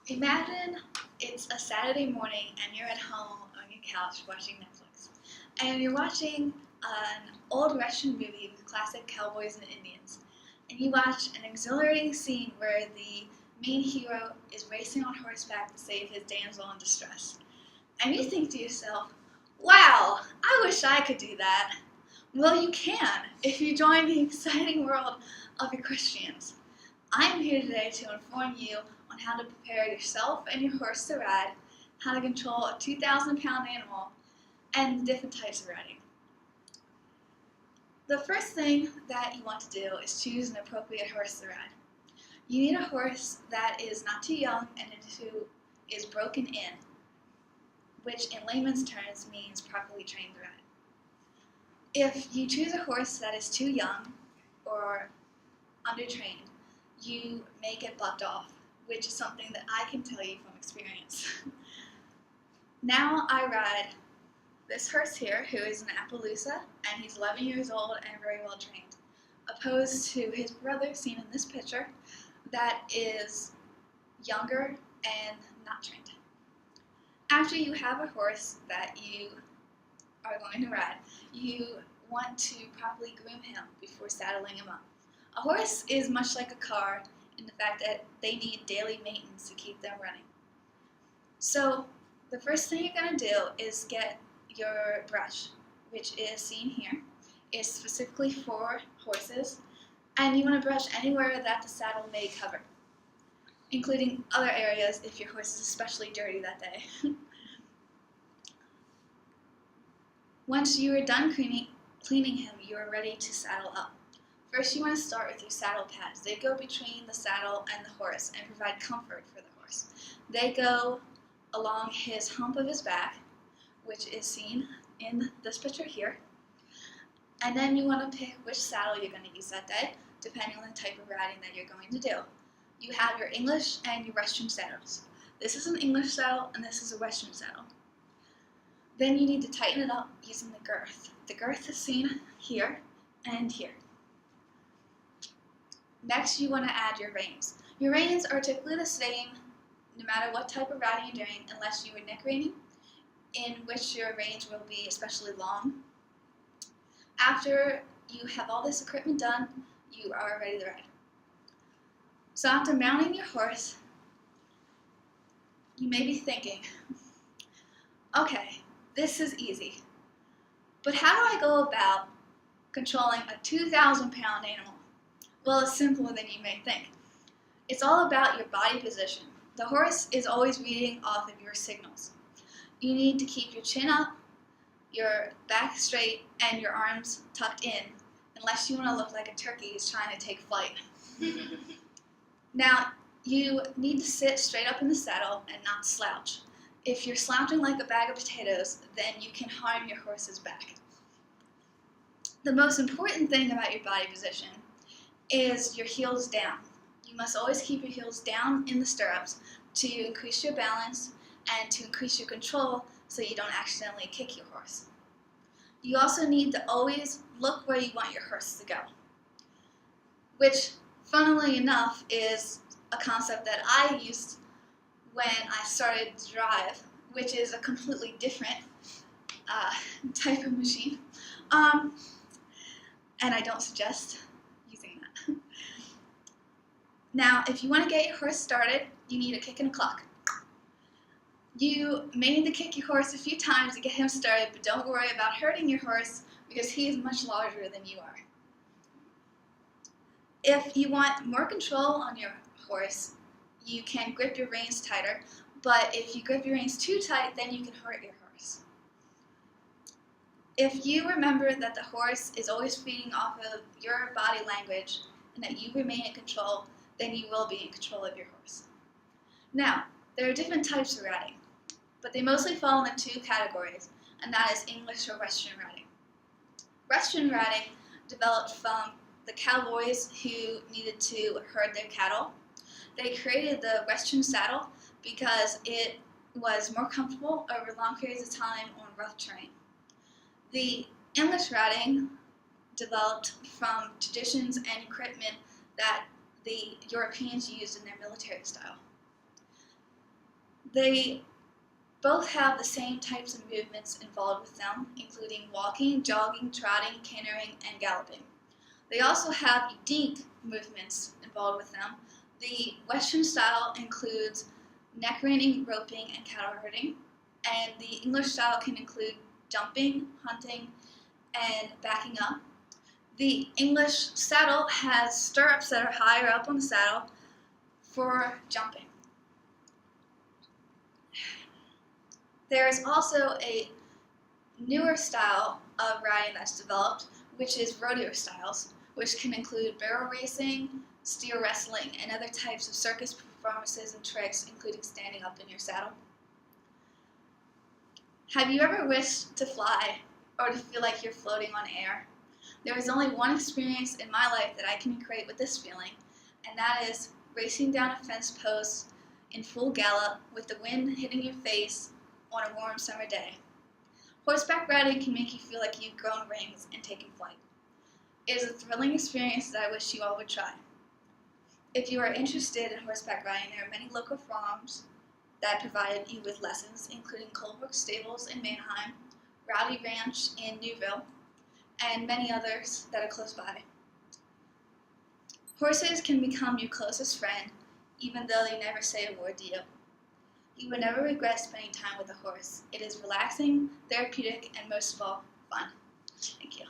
Imagine it's a Saturday morning and you're at home on your couch watching Netflix. And you're watching an old Russian movie with classic cowboys and Indians. And you watch an exhilarating scene where the main hero is racing on horseback to save his damsel in distress. And you think to yourself, wow, I wish I could do that. Well, you can if you join the exciting world of equestrians. I'm here today to inform you on how to prepare yourself and your horse to ride, how to control a 2,000-pound animal, and the different types of riding. The first thing that you want to do is choose an appropriate horse to ride. You need a horse that is not too young and who is broken in, which in layman's terms means properly trained to ride. If you choose a horse that is too young or undertrained, you may get bucked off, which is something that I can tell you from experience. Now I ride this horse here, who is an Appaloosa, and he's 11 years old and very well trained, opposed to his brother, seen in this picture, that is younger and not trained. After you have a horse that you are going to ride, you want to properly groom him before saddling him up. A horse is much like a car in the fact that they need daily maintenance to keep them running. So the first thing you're going to do is get your brush, which is seen here. It's specifically for horses, and you want to brush anywhere that the saddle may cover, including other areas if your horse is especially dirty that day. Once you are done cleaning him, you are ready to saddle up. First, you want to start with your saddle pads. They go between the saddle and the horse and provide comfort for the horse. They go along his hump of his back, which is seen in this picture here. And then you want to pick which saddle you're going to use that day, depending on the type of riding that you're going to do. You have your English and your Western saddles. This is an English saddle and this is a Western saddle. Then you need to tighten it up using the girth. The girth is seen here and here. Next, you want to add your reins. Your reins are typically the same no matter what type of riding you're doing, unless you are neck reining, in which your reins will be especially long. After you have all this equipment done, you are ready to ride. So after mounting your horse, you may be thinking, okay, this is easy, but how do I go about controlling a 2,000-pound animal? Well, it's simpler than you may think. It's all about your body position. The horse is always reading off of your signals. You need to keep your chin up, your back straight, and your arms tucked in, unless you want to look like a turkey who's trying to take flight. Now, you need to sit straight up in the saddle and not slouch. If you're slouching like a bag of potatoes, then you can harm your horse's back. The most important thing about your body position is your heels down. You must always keep your heels down in the stirrups to increase your balance and to increase your control so you don't accidentally kick your horse. You also need to always look where you want your horse to go, which, funnily enough, is a concept that I used when I started to drive, which is a completely different type of machine, and I don't suggest using that. Now, if you want to get your horse started, you need a kick and a cluck. You may need to kick your horse a few times to get him started, but don't worry about hurting your horse because he is much larger than you are. If you want more control on your horse, you can grip your reins tighter, but if you grip your reins too tight, then you can hurt your horse. If you remember that the horse is always feeding off of your body language and that you remain in control, then you will be in control of your horse. Now, there are different types of riding, but they mostly fall into two categories, and that is English or Western riding. Western riding developed from the cowboys who needed to herd their cattle. They created the Western saddle because it was more comfortable over long periods of time on rough terrain. The English riding developed from traditions and equipment that the Europeans used in their military style. They both have the same types of movements involved with them, including walking, jogging, trotting, cantering, and galloping. They also have unique movements involved with them. The Western style includes neck reining, roping, and cattle herding, and the English style can include jumping, hunting, and backing up. The English saddle has stirrups that are higher up on the saddle for jumping. There is also a newer style of riding that's developed, which is rodeo styles, which can include barrel racing, steer wrestling, and other types of circus performances and tricks, including standing up in your saddle. Have you ever wished to fly or to feel like you're floating on air? There is only one experience in my life that I can equate with this feeling, and that is racing down a fence post in full gallop with the wind hitting your face on a warm summer day. Horseback riding can make you feel like you've grown wings and taken flight. It is a thrilling experience that I wish you all would try. If you are interested in horseback riding, there are many local farms that provide you with lessons, including Colebrook Stables in Manheim, Rowdy Ranch in Newville, and many others that are close by. Horses can become your closest friend, even though they never say a word to you. You will never regret spending time with a horse. It is relaxing, therapeutic, and most of all, fun. Thank you.